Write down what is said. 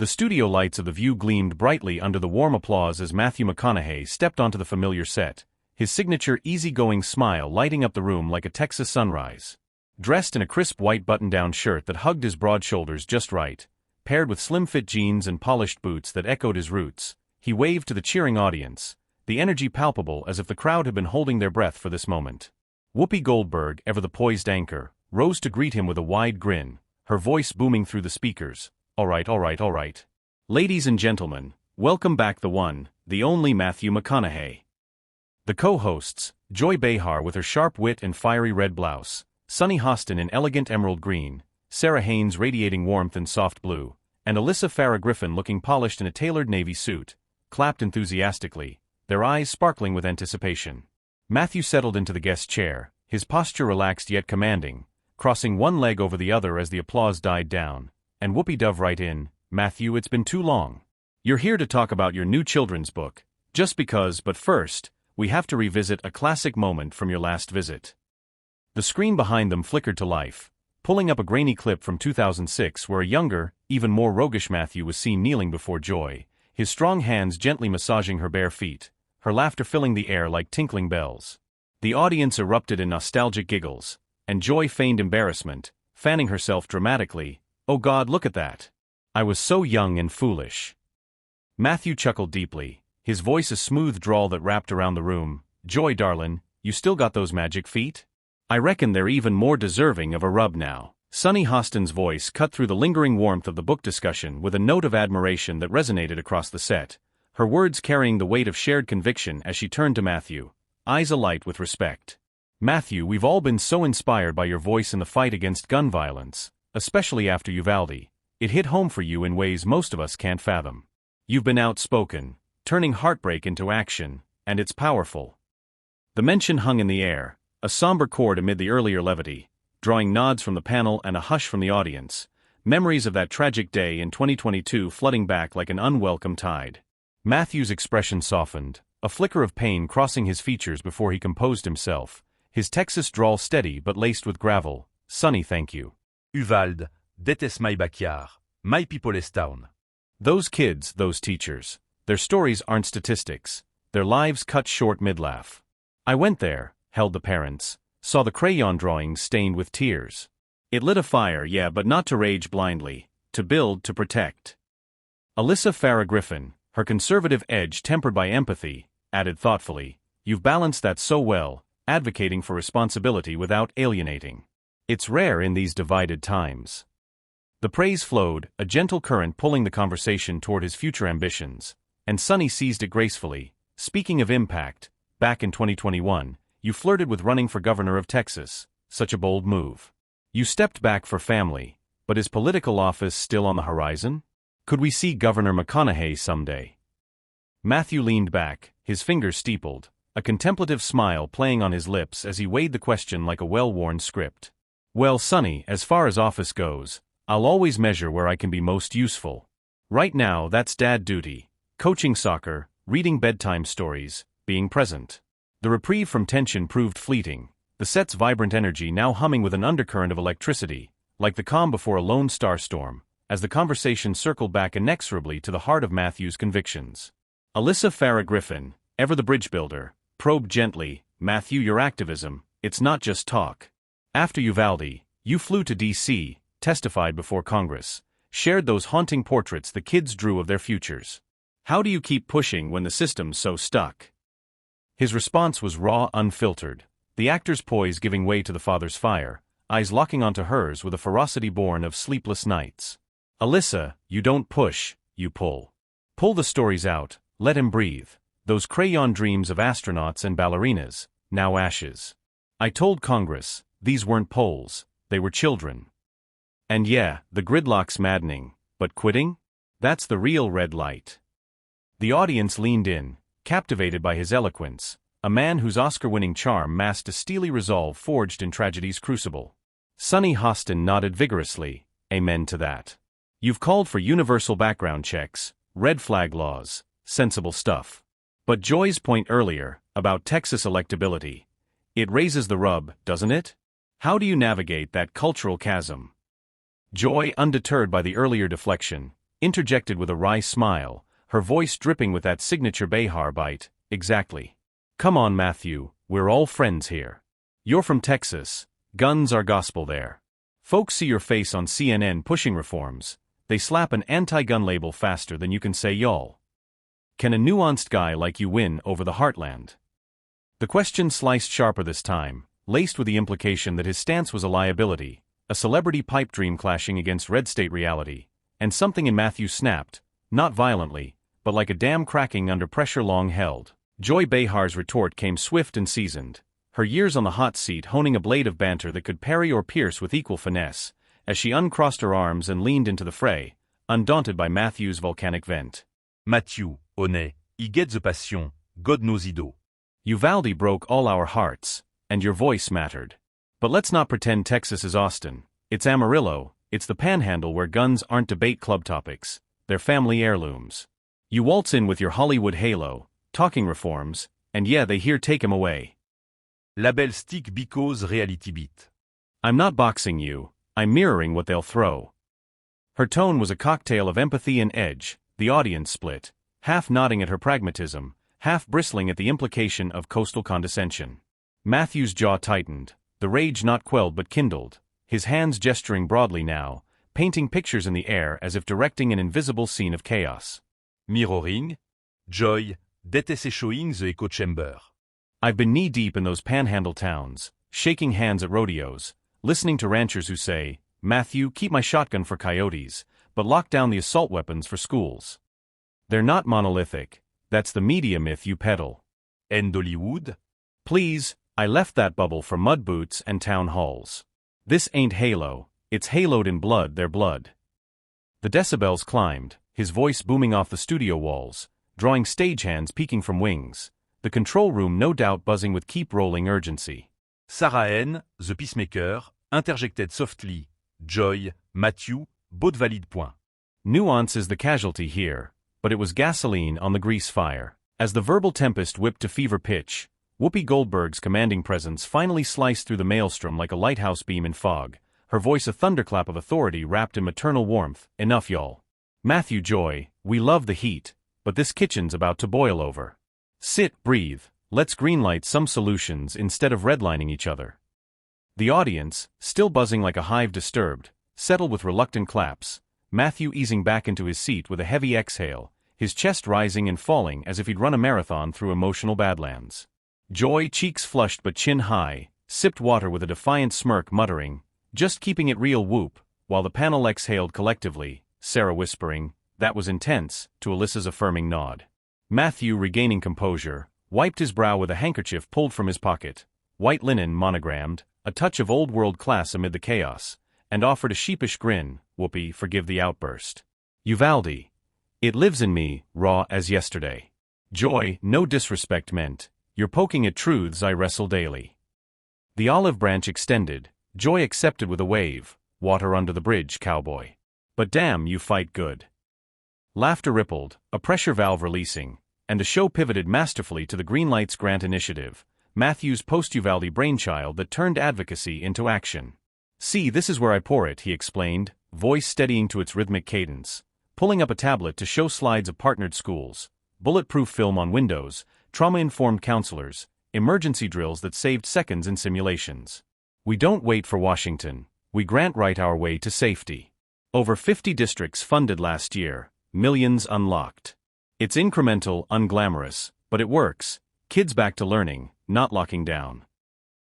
The studio lights of The View gleamed brightly under the warm applause as Matthew McConaughey stepped onto the familiar set, his signature easygoing smile lighting up the room like a Texas sunrise. Dressed in a crisp white button-down shirt that hugged his broad shoulders just right, paired with slim-fit jeans and polished boots that echoed his roots, he waved to the cheering audience, the energy palpable as if the crowd had been holding their breath for this moment. Whoopi Goldberg, ever the poised anchor, rose to greet him with a wide grin, her voice booming through the speakers. All right. Ladies and gentlemen, welcome back the one, the only Matthew McConaughey. The co-hosts, Joy Behar with her sharp wit and fiery red blouse, Sunny Hostin in elegant emerald green, Sarah Haynes radiating warmth in soft blue, and Alyssa Farah Griffin looking polished in a tailored navy suit, clapped enthusiastically, their eyes sparkling with anticipation. Matthew settled into the guest chair, his posture relaxed yet commanding, crossing one leg over the other as the applause died down, and Whoopi dove right in. Matthew, it's been too long. You're here to talk about your new children's book, just because, but first, we have to revisit a classic moment from your last visit. The screen behind them flickered to life, pulling up a grainy clip from 2006 where a younger, even more roguish Matthew was seen kneeling before Joy, his strong hands gently massaging her bare feet, her laughter filling the air like tinkling bells. The audience erupted in nostalgic giggles, and Joy feigned embarrassment, fanning herself dramatically. Oh God, look at that. I was so young and foolish. Matthew chuckled deeply, his voice a smooth drawl that wrapped around the room. Joy, darlin', you still got those magic feet? I reckon they're even more deserving of a rub now. Sunny Hostin's voice cut through the lingering warmth of the book discussion with a note of admiration that resonated across the set, her words carrying the weight of shared conviction as she turned to Matthew, eyes alight with respect. Matthew, we've all been so inspired by your voice in the fight against gun violence, especially after Uvalde. It hit home for you in ways most of us can't fathom. You've been outspoken, turning heartbreak into action, and it's powerful. The mention hung in the air, a somber chord amid the earlier levity, drawing nods from the panel and a hush from the audience, memories of that tragic day in 2022 flooding back like an unwelcome tide. Matthew's expression softened, a flicker of pain crossing his features before he composed himself, his Texas drawl steady but laced with gravel. Sunny, thank you. Uvalde, that is my backyard, my people is town. Those kids, those teachers, their stories aren't statistics, their lives cut short mid-laugh. I went there, held the parents, saw the crayon drawings stained with tears. It lit a fire, yeah, but not to rage blindly, to build, to protect. Alyssa Farah Griffin, her conservative edge tempered by empathy, added thoughtfully, you've balanced that so well, advocating for responsibility without alienating. It's rare in these divided times. The praise flowed, a gentle current pulling the conversation toward his future ambitions, and Sunny seized it gracefully. Speaking of impact, back in 2021, you flirted with running for governor of Texas, such a bold move. You stepped back for family, but is political office still on the horizon? Could we see Governor McConaughey someday? Matthew leaned back, his fingers steepled, a contemplative smile playing on his lips as he weighed the question like a well-worn script. Well, Sunny, as far as office goes, I'll always measure where I can be most useful. Right now, that's dad duty, coaching soccer, reading bedtime stories, being present. The reprieve from tension proved fleeting, the set's vibrant energy now humming with an undercurrent of electricity, like the calm before a lone star storm, as the conversation circled back inexorably to the heart of Matthew's convictions. Alyssa Farah Griffin, ever the bridge builder, probed gently, Matthew, your activism, it's not just talk. After Uvalde, you flew to D.C., testified before Congress, shared those haunting portraits the kids drew of their futures. How do you keep pushing when the system's so stuck? His response was raw, unfiltered, the actor's poise giving way to the father's fire, eyes locking onto hers with a ferocity born of sleepless nights. Alyssa, you don't push, you pull. Pull the stories out, let him breathe. Those crayon dreams of astronauts and ballerinas, now ashes. I told Congress, these weren't polls, they were children. And yeah, the gridlock's maddening, but quitting? That's the real red light. The audience leaned in, captivated by his eloquence, a man whose Oscar-winning charm masked a steely resolve forged in tragedy's crucible. Sunny Hostin nodded vigorously, amen to that. You've called for universal background checks, red flag laws, sensible stuff. But Joy's point earlier, about Texas electability, it raises the rub, doesn't it? How do you navigate that cultural chasm? Joy, undeterred by the earlier deflection, interjected with a wry smile, her voice dripping with that signature Behar bite. Exactly. Come on, Matthew, we're all friends here. You're from Texas. Guns are gospel there. Folks see your face on CNN pushing reforms. They slap an anti-gun label faster than you can say y'all. Can a nuanced guy like you win over the heartland? The question sliced sharper this time, laced with the implication that his stance was a liability, a celebrity pipe dream clashing against red state reality, and something in Matthew snapped, not violently, but like a dam cracking under pressure long held. Joy Behar's retort came swift and seasoned, her years on the hot seat honing a blade of banter that could parry or pierce with equal finesse, as she uncrossed her arms and leaned into the fray, undaunted by Matthew's volcanic vent. Matthew, honnête, I get the passion, God knows I do. Uvalde broke all our hearts, and your voice mattered. But let's not pretend Texas is Austin. It's Amarillo, it's the panhandle where guns aren't debate club topics, they're family heirlooms. You waltz in with your Hollywood halo, talking reforms, and yeah, they here take him away. Label stick because reality beat. I'm not boxing you, I'm mirroring what they'll throw. Her tone was a cocktail of empathy and edge, the audience split, half nodding at her pragmatism, half bristling at the implication of coastal condescension. Matthew's jaw tightened, the rage not quelled but kindled, his hands gesturing broadly now, painting pictures in the air as if directing an invisible scene of chaos. Mirroring? Joy, déteste showing the echo chamber. I've been knee-deep in those panhandle towns, shaking hands at rodeos, listening to ranchers who say, Matthew, keep my shotgun for coyotes, but lock down the assault weapons for schools. They're not monolithic, that's the media myth you peddle. And Hollywood? Please, I left that bubble for mud boots and town halls. This ain't Halo, it's haloed in blood, their blood. The decibels climbed, his voice booming off the studio walls, drawing stagehands peeking from wings, the control room no doubt buzzing with keep rolling urgency. Sarah N., the peacemaker, interjected softly, Joy, Matthew, both valid point. Nuance is the casualty here, but it was gasoline on the grease fire. As the verbal tempest whipped to fever pitch, Whoopi Goldberg's commanding presence finally sliced through the maelstrom like a lighthouse beam in fog, her voice a thunderclap of authority wrapped in maternal warmth. Enough, y'all. Matthew, Joy, we love the heat, but this kitchen's about to boil over. Sit, breathe, let's greenlight some solutions instead of redlining each other. The audience, still buzzing like a hive disturbed, settled with reluctant claps, Matthew easing back into his seat with a heavy exhale, his chest rising and falling as if he'd run a marathon through emotional badlands. Joy, cheeks flushed but chin high, sipped water with a defiant smirk muttering, just keeping it real whoop, while the panel exhaled collectively, Sarah whispering, that was intense, to Alyssa's affirming nod. Matthew, regaining composure, wiped his brow with a handkerchief pulled from his pocket, white linen monogrammed, a touch of old-world class amid the chaos, and offered a sheepish grin. Whoopi, forgive the outburst. Uvalde. It lives in me, raw as yesterday. Joy, no disrespect meant, you're poking at truths I wrestle daily. The olive branch extended, Joy accepted with a wave, water under the bridge, cowboy. But damn, you fight good. Laughter rippled, a pressure valve releasing, and the show pivoted masterfully to the Greenlights Grant Initiative, Matthew's post-Uvalde brainchild that turned advocacy into action. See, this is where I pour it, he explained, voice steadying to its rhythmic cadence, pulling up a tablet to show slides of partnered schools, bulletproof film on windows, trauma-informed counselors, emergency drills that saved seconds in simulations. We don't wait for Washington, we grant right our way to safety. Over 50 districts funded last year, millions unlocked. It's incremental, unglamorous, but it works. Kids back to learning, not locking down.